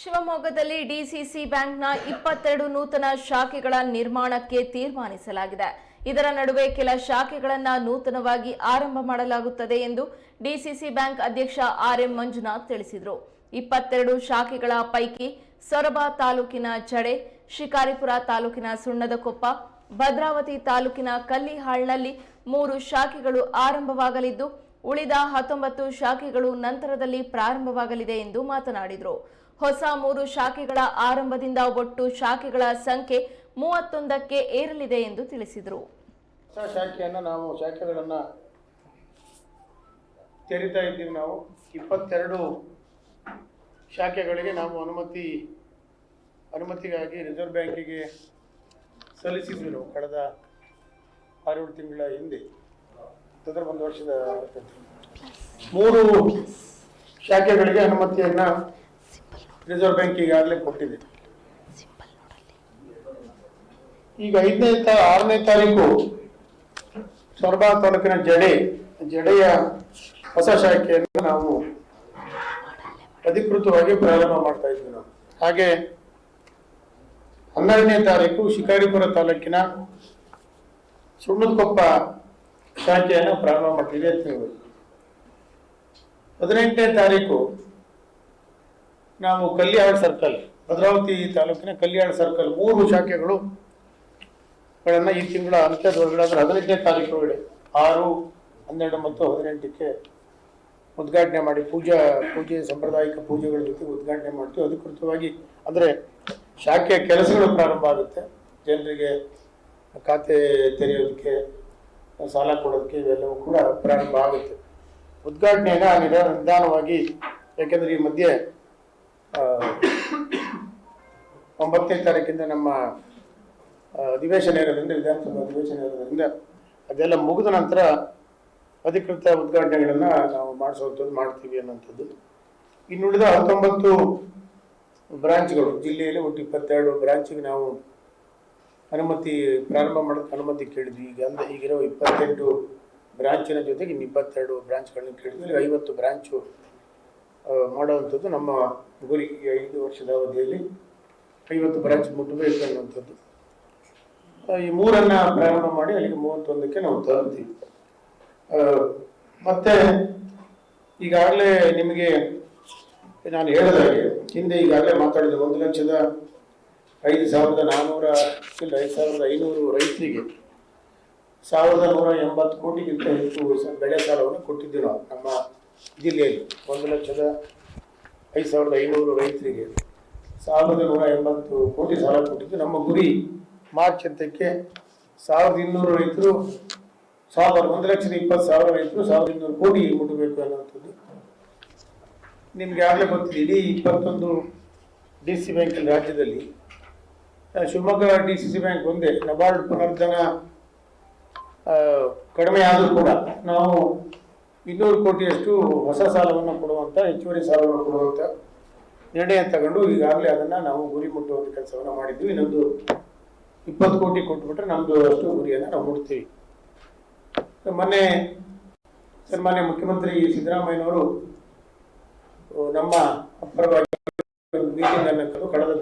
ಶಿವಮೊಗ್ಗದಲ್ಲಿ ಡಿಸಿಸಿ ಬ್ಯಾಂಕ್ನ 22 ನೂತನ ಶಾಖೆಗಳ ನಿರ್ಮಾಣಕ್ಕೆ ತೀರ್ಮಾನಿಸಲಾಗಿದೆ. ಇದರ ನಡುವೆ ಕೆಲ ಶಾಖೆಗಳನ್ನು ನೂತನವಾಗಿ ಆರಂಭ ಮಾಡಲಾಗುತ್ತದೆ ಎಂದು ಡಿಸಿಸಿ ಬ್ಯಾಂಕ್ ಅಧ್ಯಕ್ಷ ಆರ್.ಎಂ. ಮಂಜುನಾಥ್ ತಿಳಿಸಿದರು. 22 ಶಾಖೆಗಳ ಪೈಕಿ ಸೊರಬ ತಾಲೂಕಿನ ಜಡೆ, ಶಿಕಾರಿಪುರ ತಾಲೂಕಿನ ಸುಣ್ಣದಕೊಪ್ಪ, ಭದ್ರಾವತಿ ತಾಲೂಕಿನ ಕಲ್ಲಿಹಾಳ್ನಲ್ಲಿ 3 ಶಾಖೆಗಳು ಆರಂಭವಾಗಲಿದ್ದು, ಉಳಿದ 19 ಶಾಖೆಗಳು ನಂತರದಲ್ಲಿ ಪ್ರಾರಂಭವಾಗಲಿದೆ ಎಂದು ಮಾತನಾಡಿದರು. ಹೊಸ 3 ಶಾಖೆಗಳ ಆರಂಭದಿಂದ ಒಟ್ಟು ಶಾಖೆಗಳ ಸಂಖ್ಯೆ 31ಕ್ಕೆ ಏರಲಿದೆ ಎಂದು ತಿಳಿಸಿದರು. ಹೊಸ ಶಾಖೆಯನ್ನು ನಾವು ಶಾಖೆಗಳನ್ನು ತೆರಿತಾ ಇದ್ದೀವಿ. ನಾವು 22 ಶಾಖೆಗಳಿಗೆ ನಾವು ಅನುಮತಿಗಾಗಿ ರಿಸರ್ವ್ ಬ್ಯಾಂಕಿಗೆ ಸಲ್ಲಿಸಿದ್ವಿ. ನಾವು ಕಳೆದ 6-7 ತಿಂಗಳ ಹಿಂದೆ, ಒಂದು ವರ್ಷದ 3 ಶಾಖೆಗಳಿಗೆ ಅನುಮತಿಯನ್ನು ರಿಸರ್ವ್ ಬ್ಯಾಂಕ್ ಈಗಾಗಲೇ ಕೊಟ್ಟಿದೆ. ಈಗ 6ನೇ ತಾರೀಕು ಸೊರಬ ತಾಲೂಕಿನ ಜಡೆಯ ಹೊಸ ಶಾಖೆಯನ್ನು ನಾವು ಅಧಿಕೃತವಾಗಿ ಪ್ರಾರಂಭ ಮಾಡ್ತಾ ಇದ್ವಿ. ನಾವು ಹಾಗೆ 12ನೇ ತಾರೀಕು ಶಿಕಾರಿಪುರ ತಾಲೂಕಿನ ಸುಣ್ಣದಕೊಪ್ಪ ಶಾಖೆಯನ್ನು ಪ್ರಾರಂಭ ಮಾಡ್ತಿದೆ. 18ನೇ ತಾರೀಕು ನಾವು ಕಲ್ಲಿಹಾಳ್ ಸರ್ಕಲ್, ಭದ್ರಾವತಿ ತಾಲೂಕಿನ ಕಲ್ಲಿಹಾಳ್ ಸರ್ಕಲ್ 3 ಶಾಖೆಗಳನ್ನು ಈ ತಿಂಗಳ ಅಂತ್ಯದೊಳಗಡೆ, ಅಂದರೆ 15ನೇ ತಾರೀಕು ಒಳಗಡೆ 6, 12 ಮತ್ತು 18ಕ್ಕೆ ಉದ್ಘಾಟನೆ ಮಾಡಿ ಪೂಜೆ ಸಾಂಪ್ರದಾಯಿಕ ಪೂಜೆಗಳ ಜೊತೆ ಉದ್ಘಾಟನೆ ಮಾಡ್ತೀವಿ. ಅಧಿಕೃತವಾಗಿ ಅಂದರೆ ಶಾಖೆಯ ಕೆಲಸಗಳು ಪ್ರಾರಂಭ ಆಗುತ್ತೆ. ಜನರಿಗೆ ಖಾತೆ ತೆರೆಯೋದಕ್ಕೆ, ಸಾಲ ಕೊಡೋದಕ್ಕೆ ಇವೆಲ್ಲವೂ ಕೂಡ ಪ್ರಾರಂಭ ಆಗುತ್ತೆ. ಉದ್ಘಾಟನೆಯನ್ನು ನಿಧಾನವಾಗಿ, ಯಾಕೆಂದರೆ ಈ ಮಧ್ಯೆ 9ನೇ ತಾರೀಕಿಂದ ನಮ್ಮ ಅಧಿವೇಶನ ಇರೋದ್ರಿಂದ, ವಿಧಾನಸಭಾ ಅಧಿವೇಶನ ಇರೋದ್ರಿಂದ ಅದೆಲ್ಲ ಮುಗಿದ ನಂತರ ಅಧಿಕೃತ ಉದ್ಘಾಟನೆಗಳನ್ನು ನಾವು ಮಾಡಿಸುವಂಥದ್ದು ಮಾಡ್ತೀವಿ ಅನ್ನೋಂಥದ್ದು. ಇನ್ನುಳಿದ 19 ಬ್ರಾಂಚ್ಗಳು, ಜಿಲ್ಲೆಯಲ್ಲಿ ಒಟ್ಟು 22 ಬ್ರಾಂಚಿಗೆ ನಾವು ಪ್ರಾರಂಭ ಮಾಡೋಕ್ಕೆ ಅನುಮತಿ ಕೇಳಿದ್ವಿ. ಈಗಿರೋ 28 ಬ್ರಾಂಚಿನ ಜೊತೆಗೆ 22 ಬ್ರಾಂಚ್ಗಳನ್ನ ಕೇಳಿದ್ವಿ. 50 ಬ್ರಾಂಚು ಮಾಡುವಂಥದ್ದು ನಮ್ಮ ಗುರಿ. 5 ವರ್ಷದ ಅವಧಿಯಲ್ಲಿ 50 ಬ್ರಾಂಚ್ ಮುಟ್ಟಬೇಕು ಅನ್ನುವಂಥದ್ದು. ಈ 3 ಪ್ರಾರಂಭ ಮಾಡಿ ಅಲ್ಲಿಗೆ 31ಕ್ಕೆ ನಾವು ತರ್ತೀವಿ. ಮತ್ತೆ ಈಗಾಗಲೇ ನಿಮಗೆ ನಾನು ಹೇಳಿದಾಗೆ, ಹಿಂದೆ ಈಗಾಗಲೇ ಮಾತಾಡಿದ 1,05,500 ರೈತರಿಗೆ 1,180 ಕೋಟಿಗಿಂತ ಹೆಚ್ಚು ಬೆಳೆ ಸಾಲವನ್ನು ಕೊಟ್ಟಿದ್ದೀವಿ ನಾವು ನಮ್ಮ ಜಿಲ್ಲೆಯಲ್ಲಿ. 1,05,500 ರೈತರಿಗೆ 1,180 ಕೋಟಿ ಸಾಲ ಕೊಟ್ಟಿದ್ದು. ನಮ್ಮ ಗುರಿ ಮಾರ್ಚ್ ಅಂತ್ಯಕ್ಕೆ 1,200 ರೈತರು, 1,20,000 ರೈತರು 1,200 ಕೋಟಿ ಮುಟ್ಟಬೇಕು ಅನ್ನುವಂಥದ್ದು. ನಿಮ್ಗೆ ಆಗಲೇ ಗೊತ್ತಿದೆ, ಇಡೀ 21 ಡಿಸಿಸಿ ಬ್ಯಾಂಕ್ ರಾಜ್ಯದಲ್ಲಿ ಶಿವಮೊಗ್ಗ ಡಿಸಿಸಿ ಬ್ಯಾಂಕ್ ಒಂದೇ. ನಬಾರ್ಡ್ ಪುನರ್ಧನ ಕಡಿಮೆ ಆದರೂ ಕೂಡ ನಾವು 200 ಕೋಟಿಯಷ್ಟು ಹೊಸ ಸಾಲವನ್ನು ಕೊಡುವಂಥ, ಹೆಚ್ಚುವರಿ ಸಾಲವನ್ನು ಕೊಡುವಂಥ ನಿರ್ಣಯ ತಗೊಂಡು ಈಗಾಗಲೇ ಅದನ್ನು ನಾವು ಗುರಿ ಮುಟ್ಟುವಂಥ ಕೆಲಸವನ್ನು ಮಾಡಿದ್ವಿ. ಇನ್ನೊಂದು 20 ಕೋಟಿ ಕೊಟ್ಬಿಟ್ರೆ ನಮ್ಮದು ಅಷ್ಟು ಗುರಿಯನ್ನು ನಾವು ಮುಟ್ತೀವಿ. ಮೊನ್ನೆ ಸನ್ಮಾನ್ಯ ಮುಖ್ಯಮಂತ್ರಿ ಸಿದ್ದರಾಮಯ್ಯನವರು ನಮ್ಮ ಪರವಾಗಿ ಮೀಟಿಂಗ್ ಅನ್ನು ಕಳೆದ